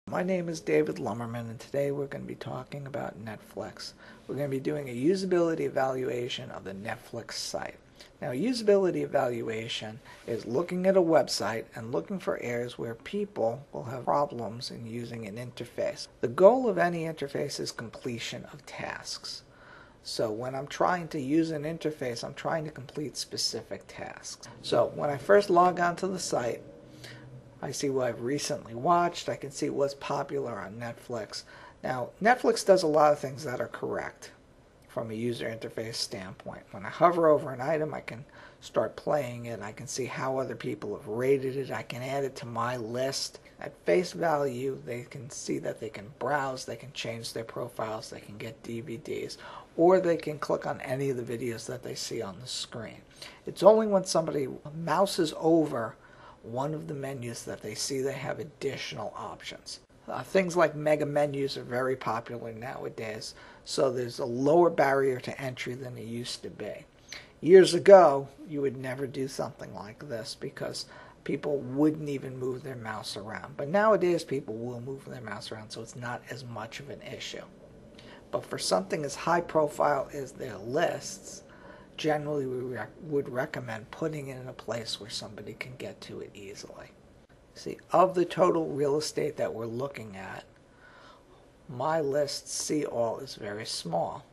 My name is David Lummerman, and today we're going to be talking about Netflix. We're going to be doing a usability evaluation of the Netflix site. Now, a usability evaluation is looking at a website and looking for areas where people will have problems in using an interface. The goal of any interface is completion of tasks. So when I'm trying to use an interface, I'm trying to complete specific tasks. So when I first log onto the site, I see what I've recently watched. I can see what's popular on Netflix. Now, Netflix does a lot of things that are correct from a user interface standpoint. When I hover over an item, I can start playing it. I can see how other people have rated it. I can add it to my list. At face value, they can see that they can browse, they can change their profiles, they can get DVDs, or they can click on any of the videos that they see on the screen. It's only when somebody mouses over one of the menus that they see they have additional options. Things like mega menus are very popular nowadays, so there's a lower barrier to entry than it used to be. Years ago, you would never do something like this because people wouldn't even move their mouse around. But nowadays, people will move their mouse around, so it's not as much of an issue. But for something as high profile as their lists, generally we would recommend putting it in a place where somebody can get to it easily. See, of the total real estate that we're looking at, my list see all is very small.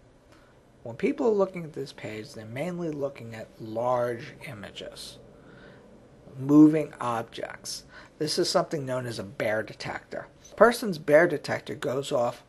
When people are looking at this page, they're mainly looking at large images, moving objects. This is something known as a bear detector. A person's bear detector goes off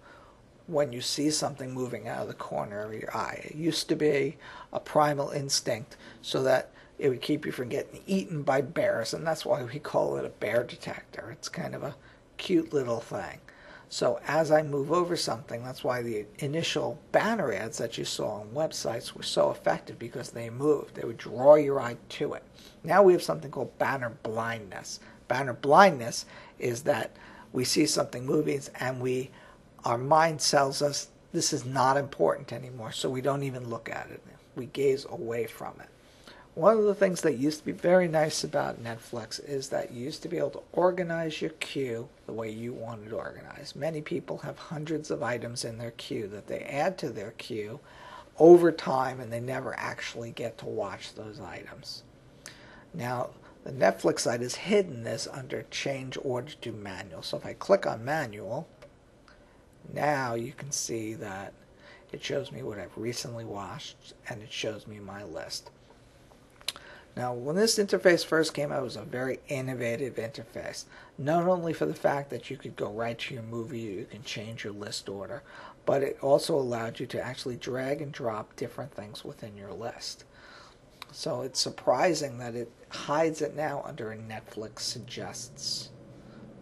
when you see something moving out of the corner of your eye. It used to be a primal instinct so that it would keep you from getting eaten by bears, and that's why we call it a bear detector. It's kind of a cute little thing. So as I move over something, that's why the initial banner ads that you saw on websites were so effective, because they moved. They would draw your eye to it. Now we have something called banner blindness. Banner blindness is that we see something moving and our mind tells us this is not important anymore, so we don't even look at it. We gaze away from it. One of the things that used to be very nice about Netflix is that you used to be able to organize your queue the way you wanted to organize. Many people have hundreds of items in their queue that they add to their queue over time, and they never actually get to watch those items. Now, the Netflix site has hidden this under Change Order to Manual. So if I click on Manual, now you can see that it shows me what I've recently watched, and it shows me my list. Now, when this interface first came out, it was a very innovative interface. Not only for the fact that you could go right to your movie, you can change your list order, but it also allowed you to actually drag and drop different things within your list. So it's surprising that it hides it now under a Netflix Suggests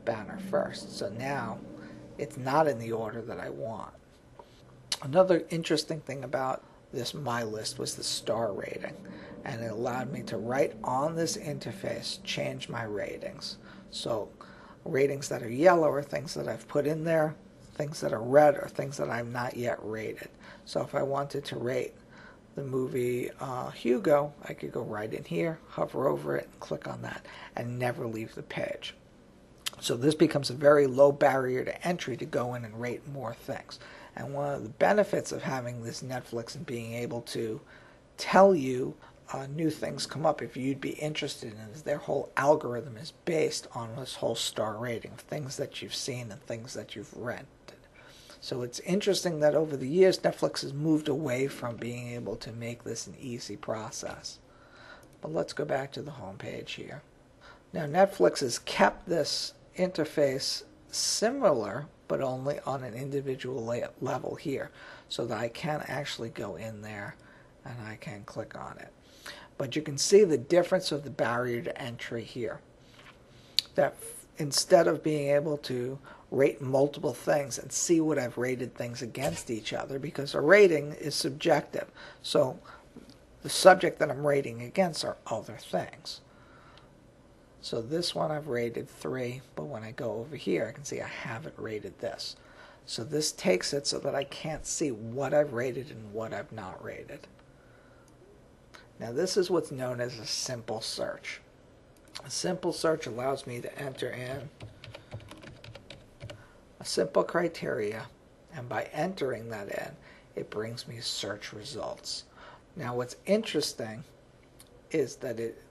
banner first. So now it's not in the order that I want. Another interesting thing about this My List was the star rating, and it allowed me to right on this interface change my ratings. So ratings that are yellow are things that I've put in there, things that are red are things that I've not yet rated. So if I wanted to rate the movie Hugo, I could go right in here, hover over it, and click on that, and never leave the page. So this becomes a very low barrier to entry to go in and rate more things. And one of the benefits of having this Netflix and being able to tell you new things come up if you'd be interested in is their whole algorithm is based on this whole star rating of things that you've seen and things that you've rented. So it's interesting that over the years Netflix has moved away from being able to make this an easy process. But let's go back to the home page here. Now Netflix has kept this interface similar, but only on an individual level here, so that I can actually go in there and I can click on it. But you can see the difference of the barrier to entry here. That instead of being able to rate multiple things and see what I've rated things against each other, because a rating is subjective, so the subject that I'm rating against are other things. So this one I've rated 3, but when I go over here, I can see I haven't rated this. So this takes it so that I can't see what I've rated and what I've not rated. Now this is what's known as a simple search. A simple search allows me to enter in simple criteria, and by entering that in, it brings me search results. Now what's interesting is that it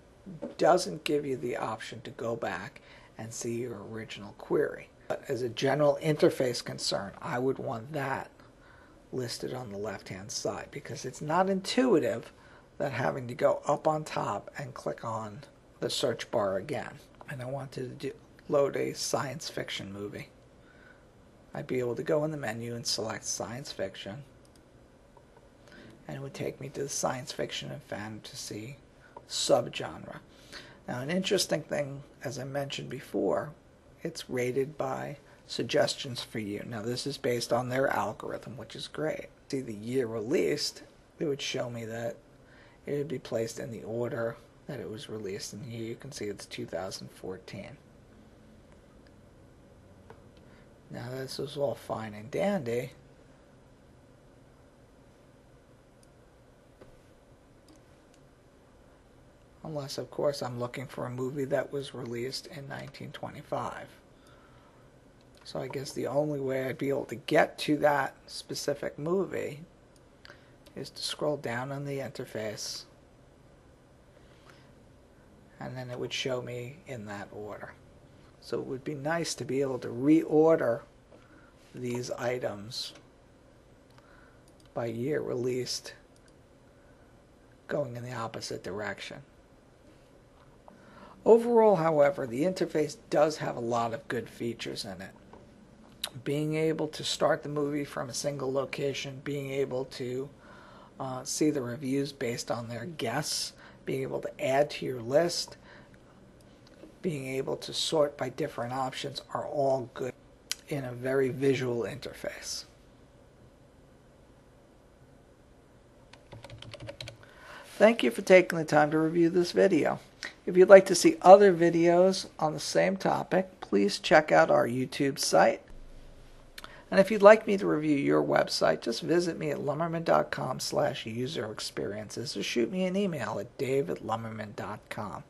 doesn't give you the option to go back and see your original query. But as a general interface concern, I would want that listed on the left-hand side because it's not intuitive that having to go up on top and click on the search bar again. And I wanted to load a science fiction movie. I'd be able to go in the menu and select science fiction, and it would take me to the science fiction and fantasy subgenre. Now an interesting thing, as I mentioned before, it's rated by suggestions for you. Now this is based on their algorithm, which is great. See the year released, it would show me that it would be placed in the order that it was released, and here you can see it's 2014. Now this was all fine and dandy, unless of course I'm looking for a movie that was released in 1925. So I guess the only way I'd be able to get to that specific movie is to scroll down on the interface, and then it would show me in that order. So it would be nice to be able to reorder these items by year released, going in the opposite direction. Overall, however, the interface does have a lot of good features in it. Being able to start the movie from a single location, being able to see the reviews based on their guesses, being able to add to your list, being able to sort by different options are all good in a very visual interface. Thank you for taking the time to review this video. If you'd like to see other videos on the same topic, please check out our YouTube site. And if you'd like me to review your website, just visit me at lumberman.com/user experiences or shoot me an email at dave@lumberman.com.